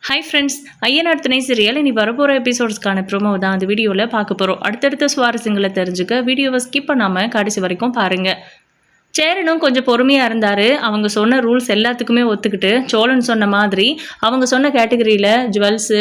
Hi friends, Ayyanar துணை serial இனி வரப்போகிற எபிசோட்ஸ்க்கான ப்ரோமோ தான் அந்த வீடியோவில் பார்க்க போகிறோம். அடுத்தடுத்த சுவாரஸ்யங்களை தெரிஞ்சுக்க வீடியோவை ஸ்கிப் பண்ணாமல் கடைசி வரைக்கும் பாருங்கள். சேரனும் கொஞ்சம் பொறுமையாக இருந்தார். அவங்க சொன்ன ரூல்ஸ் எல்லாத்துக்குமே ஒத்துக்கிட்டு சோழன் சொன்ன மாதிரி அவங்க சொன்ன கேட்டகரியில் ஜுவல்ஸு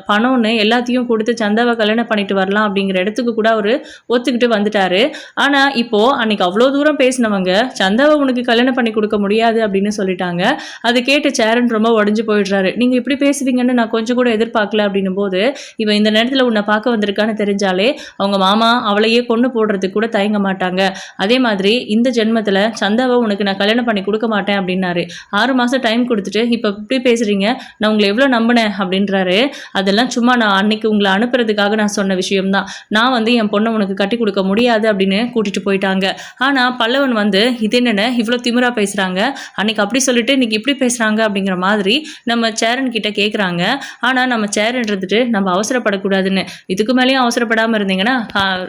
பணம்னு எல்லாத்தையும் கொடுத்து சந்தாவை கல்யாணம் பண்ணிட்டு வரலாம் அப்படிங்கிற இடத்துக்கு கூட அவர் ஒத்துக்கிட்டு வந்துட்டார். ஆனால் இப்போது அன்றைக்கி அவ்வளோ தூரம் பேசினவங்க சந்தாவை உனக்கு கல்யாணம் பண்ணி கொடுக்க முடியாது அப்படின்னு சொல்லிட்டாங்க. அதை கேட்டு சேரன் ரொம்ப உடஞ்சி போயிடுறாரு. நீங்கள் இப்படி பேசுவீங்கன்னு நான் கொஞ்சம் கூட எதிர்பார்க்கல அப்படின்னும் போது இவன் இந்த நேரத்தில் உன்னை பார்க்க வந்திருக்கான்னு தெரிஞ்சாலே அவங்க மாமா அவளையே கொண்டு போடுறதுக்கு கூட தயங்க மாட்டாங்க. அதே மாதிரி இந்த ஜென்மத்தில் சந்தாவை உனக்கு நான் கல்யாணம் பண்ணி கொடுக்க மாட்டேன் அப்படின்னாரு. 6 மாதம் டைம் கொடுத்துட்டு இப்போ இப்படி பேசுகிறீங்க, நான் உங்களை எவ்வளோ நம்பினேன் அப்படின்றாரு. அதெல்லாம் சும்மா நான் அன்னைக்கு உங்களை அனுப்புறதுக்காக நான் சொன்ன விஷயம்தான். நான் என் பொண்ணை உனக்கு கட்டி கொடுக்க முடியாது அப்படின்னு கூட்டிகிட்டு போயிட்டாங்க. ஆனால் பல்லவன் இது என்னென்ன இவ்வளோ திமிரா பேசுகிறாங்க, அன்னைக்கு அப்படி சொல்லிட்டு இன்னைக்கு இப்படி பேசுகிறாங்க அப்படிங்கிற மாதிரி நம்ம சேரன் கிட்ட கேட்குறாங்க. ஆனால் நம்ம சேரன் இருந்துட்டு நம்ம அவசரப்படக்கூடாதுன்னு, இதுக்கு மேலேயும் அவசரப்படாமல் இருந்தீங்கன்னா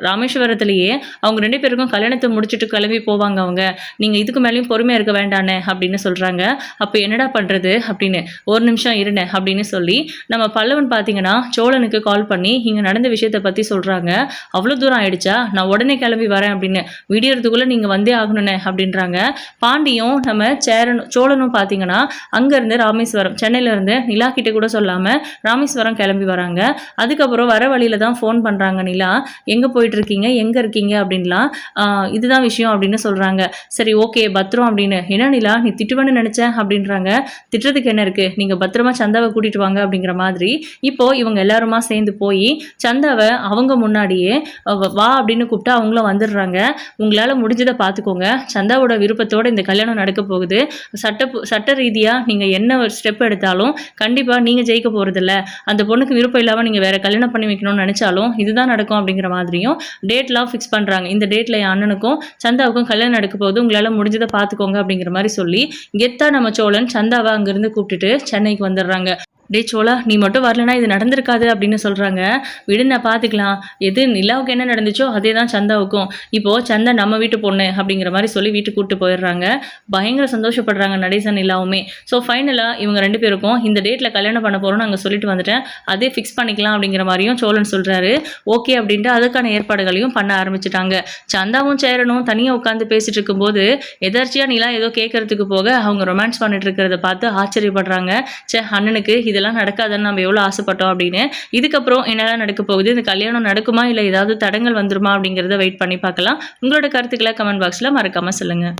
ராமேஸ்வரத்துலேயே அவங்க 2 பேருக்கும் கல்யாணத்தை முடிச்சுட்டு கிளம்பி போவாங்க. அவங்க நீங்கள் இதுக்கு மேலேயும் பொறுமையாக இருக்க வேண்டானே அப்படின்னு சொல்கிறாங்க. அப்போ என்னடா பண்ணுறது அப்படின்னு, ஒரு நிமிஷம் இருனே அப்படின்னு சொல்லி நம்ம பல்லவன் பார்த்தீங்கன்னா சோழனுக்கு கால் பண்ணி இங்கே நடந்த விஷயத்தை பற்றி சொல்கிறாங்க. அவ்வளோ தூரம் ஆயிடுச்சா, நான் உடனே கிளம்பி வரேன் அப்படின்னு, விடியறதுக்குள்ளே நீங்கள் வந்தே ஆகணுண்ணே அப்படின்றாங்க. பாண்டியும் நம்ம சோழனும் பார்த்தீங்கன்னா அங்கேருந்து ராமேஸ்வரம், சென்னையிலேருந்து நிலா கிட்டே கூட சொல்லாமல் ராமேஸ்வரம் கிளம்பி வராங்க. அதுக்கப்புறம் வர வழியில் தான் ஃபோன் பண்ணுறாங்க. நிலா எங்கே போயிட்டுருக்கீங்க, எங்கே இருக்கீங்க அப்படின்லாம், இதுதான் விஷயம் அப்படின்னு சொல்கிறாங்க. சரி ஓகே பத்திரம் அப்படின்னு, என்ன நிலா நீ திட்டுவேன்னு நினச்சேன் அப்படின்றாங்க. திட்டுறதுக்கு என்ன இருக்குது, நீங்கள் பத்திரமா சந்தாவை கூட்டிகிட்டு வாங்க அப்படிங்கிற மாதிரி இப்போது இவங்க எல்லாருமா சேர்ந்து போய் சந்தாவை அவங்க முன்னாடியே வா அப்படின்னு கூப்பிட்டா அவங்களும் வந்துடுறாங்க. உங்களால் முடிஞ்சதை பார்த்துக்கோங்க, சந்தாவோட விருப்பத்தோடு இந்த கல்யாணம் நடக்க போகுது. சட்ட ரீதியாக நீங்கள் என்ன ஒரு ஸ்டெப் எடுத்தாலும் கண்டிப்பாக நீங்கள் ஜெயிக்க போகிறதில்ல. அந்த பொண்ணுக்கு விருப்பம் இல்லாமல் நீங்கள் வேறு கல்யாணம் பண்ணி வைக்கணும்னு நினச்சாலும் இதுதான் நடக்கும் அப்படிங்கிற மாதிரியும் டேட்லாம் ஃபிக்ஸ் பண்ணுறாங்க. இந்த டேட்டில் என் அண்ணனுக்கும் சந்தாவுக்கும் கல்யாணம் நடக்க போகுது, உங்களால் முடிஞ்சதை பார்த்துக்கோங்க அப்படிங்கிற மாதிரி சொல்லி கெத்தா நம்ம சோழன் சந்தாவை அங்கேருந்து கூப்பிட்டுட்டு சென்னைக்கு வந்துடுறாங்க. டே சோழா, நீ மட்டும் வரலனா இது நடந்திருக்காது அப்படின்னு சொல்கிறாங்க. விடுங்க பார்த்துக்கலாம், எது நிலாவுக்கு என்ன நடந்துச்சோ அதே தான் சந்தாவுக்கும். இப்போது சந்தா நம்ம வீட்டு பொண்ணு அப்படிங்கிற மாதிரி சொல்லி வீட்டுக்கு கூப்பிட்டு போயிடுறாங்க. பயங்கர சந்தோஷப்படுறாங்க நடேசன் நிலாவுமே. ஸோ ஃபைனலாக இவங்க 2 பேருக்கும் இந்த டேட்டில் கல்யாணம் பண்ண போகிறோம்னு நாங்கள் சொல்லிட்டு வந்துட்டேன், அதே ஃபிக்ஸ் பண்ணிக்கலாம் அப்படிங்கிற மாதிரியும் சோழன் சொல்கிறாரு. ஓகே அப்படின்ட்டு அதுக்கான ஏற்பாடுகளையும் பண்ண ஆரம்பிச்சிட்டாங்க. சந்தாவும் சேரனும் தனியாக உட்காந்து பேசிட்டு இருக்கும்போது எதர்ச்சியாக நிலா ஏதோ கேட்கறதுக்கு போக அவங்க ரொமான்ஸ் பண்ணிட்டு இருக்கிறத பார்த்து ஆச்சரியப்படுறாங்க. அண்ணனுக்கு இதெல்லாம் நடக்காதுன்னு நம்ம எவ்வளோ ஆசைப்பட்டோம் அப்படின்னு. இதுக்கப்புறம் என்னெல்லாம் நடக்க போகுது, இந்த கல்யாணம் நடக்குமா இல்லை ஏதாவது தடங்கள் வந்துருமா அப்படிங்கிறத வெயிட் பண்ணி பார்க்கலாம். உங்களோட கருத்துக்களை கமெண்ட் பாக்ஸில் மறக்காமல் சொல்லுங்கள்.